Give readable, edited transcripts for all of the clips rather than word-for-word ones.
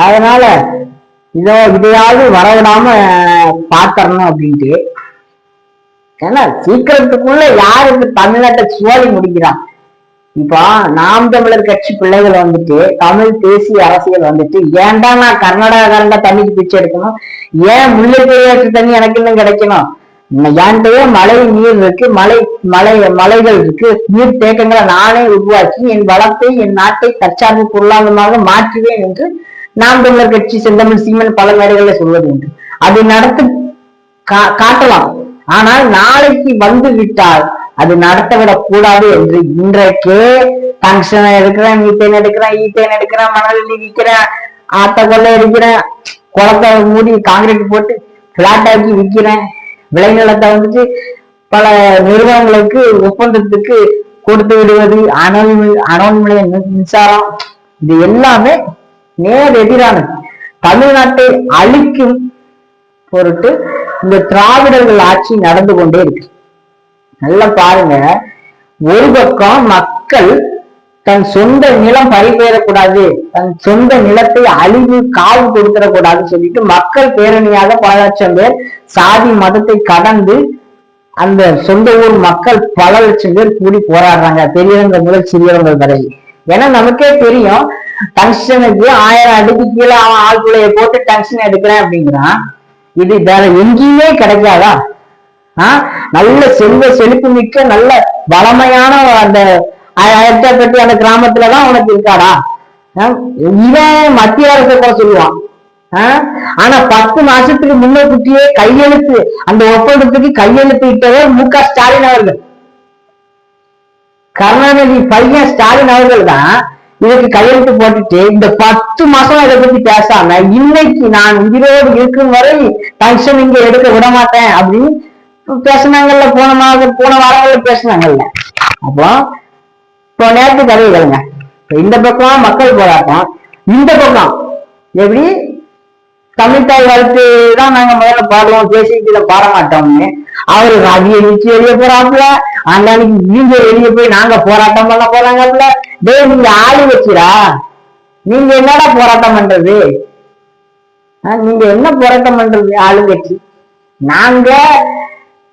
அதனால இதையாவது வரவிடாம பாத்தரணும் அப்படின்ட்டு. ஏன்னா சீக்கிரத்துக்குள்ள யாருக்கு தமிழ்நாட்டை சுவாலி முடிக்கிறான். இப்போ நாம் தமிழர் கட்சி பிள்ளைகள் வந்துட்டு தமிழ் தேசிய அரசியல் வந்துட்டு ஏன்டா நான் கர்நாடகாரண்டா தண்ணிக்கு பிச்சை எடுக்கணும், ஏன் முல்லை பெரியாற்று தண்ணி எனக்கு இன்னும் கிடைக்கணும், என்கிட்டயே மழை நீர் இருக்கு, மலைகள் இருக்கு, நீர் தேக்கங்களை நானே உருவாக்கி என் வளத்தை என் நாட்டை தற்சார்பு பொருளாதாரமாக மாற்றுவேன் என்று நாம் தமிழர் கட்சி செந்தமிழ் சீமன் பல மேடைகள்ல சொல்வது உண்டு. அதை நடத்தி காட்டலாம். ஆனால் நாளைக்கு வந்து விட்டால் அது நடத்தவிடக் கூடாது என்று இன்றைக்கே டங்ஷன் எடுக்கிறேன், மீத்தேன் எடுக்கிறேன், ஈத்தேன் எடுக்கிறேன், மணல் விற்கிறேன், ஆத்த கொள்ளை எடுக்கிறேன், குளத்தை மூடி காங்கிரீட் போட்டு பிளாட் ஆக்கி விற்கிறேன், விளைநிலத்தை வந்துட்டு பல நிறுவனங்களுக்கு ஒப்பந்தத்துக்கு கொடுத்து விடுவது, அனல் நிலைய மின்சாரம், இது எல்லாமே நேர் எதிரானது. தமிழ்நாட்டை அழிக்கும் பொருட்டு இந்த திராவிடர்கள் ஆட்சி நடந்து கொண்டே இருக்கு. நல்லா பாருங்க, ஒரு பக்கம் மக்கள் தன் சொந்த நிலம் பறிபெயரக்கூடாது, தன் சொந்த நிலத்தை அழிவு காவு கொடுத்துடக்கூடாதுன்னு சொல்லிட்டு மக்கள் பேரணியாக பல லட்சம் பேர் சாதி மதத்தை கடந்து அந்த சொந்த ஊர் மக்கள் பல லட்சம் பேர் கூடி போராடுறாங்க, பெரியவங்க முதல் சிறியவங்க வரை. ஏன்னா நமக்கே தெரியும், டங்ஷனுக்கு 1000 அடிக்கு கீழே அவன் ஆழ்குலையை போட்டு டங்ஷன் எடுக்கிறேன் அப்படிங்கிறான். இது வேற எங்கேயுமே கிடைக்காதா? நல்ல செழிப்பு மிக்க நல்ல வளமையான அந்த அயற்றாப்பட்டி அந்த கிராமத்துலதான் உனக்கு இருக்காடா? இவன் மத்திய அரசை கூட சொல்லுவான். ஆனா 10 மாசத்துக்கு முன்னே கையெழுத்து அந்த ஒப்பந்தத்துக்கு கையெழுத்து இட்டவர் மு.க. ஸ்டாலின் அவர்கள். கருணாநிதி பையன் ஸ்டாலின் அவர்கள் தான் இதுக்கு கையெழுத்து போட்டுட்டு இந்த 10 மாசம் இதை பத்தி பேசாம இன்னைக்கு நான் உயிரோடு இருக்கும் வரை டங்ஷன் இங்க எடுக்க விட மாட்டேன் அப்படின்னு பேசினாங்கல்ல, போன வாரங்கள்ல பேசினாங்கல்ல. அப்போ இப்போ நேரத்து கதைகளுங்க, இந்த பக்கம் மக்கள் போராட்டம், இந்த பக்கம் எப்படி தமிழ்தாய் வாழ்த்து தான் நாங்க முதல்ல பாடுவோம், தேசியத்துல பாட மாட்டோம்னு அவரு ராஜிய நிச்சு வெளியே போறாப்புல, அன்னைக்கு நீங்க வெளியே போய் நாங்க போராட்டம் பண்ண போறாங்கல்ல. டே நீங்க ஆளு வச்சுரா, நீங்க என்னடா போராட்டம் பண்றது? நீங்க என்ன போராட்டம் பண்றது? ஆளு வச்சு நாங்க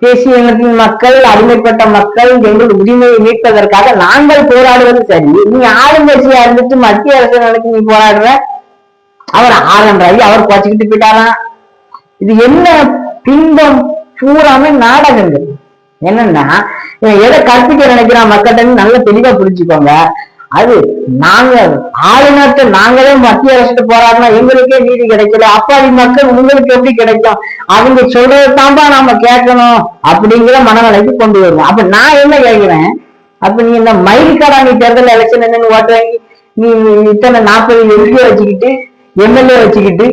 தேசிய இனத்தின் மக்கள், அடிமைப்பட்ட மக்கள், எங்கள் உரிமையை மீட்பதற்காக நாங்கள் போராடுவது சரி. நீ ஆளுங்கட்சியா இருந்துட்டு மத்திய அரசு நிலைக்கு நீ போராடுற. அவர் ஆரன்றாயி அவர் குறைச்சிக்கிட்டு போயிட்டாராம். இது என்ன பின்பம்? பூராமே நாடகங்கள். என்னன்னா எதை கற்பிக்க நினைக்கிறான் மக்கள்கிட்ட நல்லா தெளிவா புரிஞ்சுக்கோங்க. அது நாங்க ஆளுநர்கிட்ட நாங்களே மத்திய அரசு போராடினா எங்களுக்கே நீதி கிடைக்கல, அப்பாவி மக்கள் உங்களுக்கு எப்படி கிடைக்கும்? அவங்க சொல்றதுதான்பா நாம கேட்கணும் அப்படிங்கிற மனநிலைக்கு கொண்டு வருவோம். அப்ப நான் என்ன கேட்கிறேன், அப்ப நீ இந்த மயில்காடா நீ தேர்தல் எலெக்ஷன் என்னன்னு ஓட்டு வாங்கி நீ இத்தனை 40 எம்பி வச்சுக்கிட்டு எம்எல்ஏ வச்சுக்கிட்டு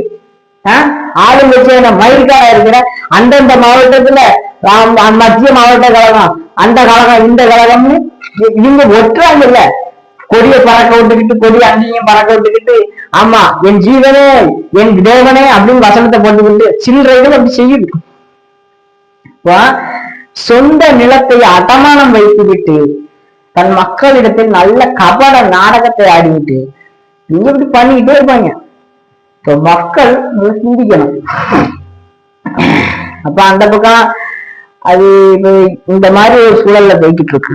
ஆளுங்கட்சியான மயில்காடா இருக்கிற அந்தந்த மாவட்டத்துல மத்திய மாவட்ட கழகம், அந்த கழகம், இந்த கழகம்னு இவங்க ஒட்டுறாங்கல்ல, கொடிய பறக்க விட்டுக்கிட்டு, கொடிய அங்கேயும் பறக்க விட்டுக்கிட்டு, ஆமா என் ஜீவனே என் தேவனே அப்படின்னு வசனத்தை போட்டுக்கிட்டு சில்லறைகள் அப்படி செய்யுது. சொந்த நிலத்தை அடமானம் வைத்து விட்டு தன் மக்களிடத்தில் நல்ல கபட நாடகத்தை ஆடிவிட்டு நீங்க இப்படி பண்ணிக்கிட்டே இருப்பாங்க. இப்போ மக்கள் சிந்திக்கணும். அப்ப அந்த பக்கம் அது இந்த மாதிரி ஒரு சூழல்ல போய்கிட்டு இருக்கு.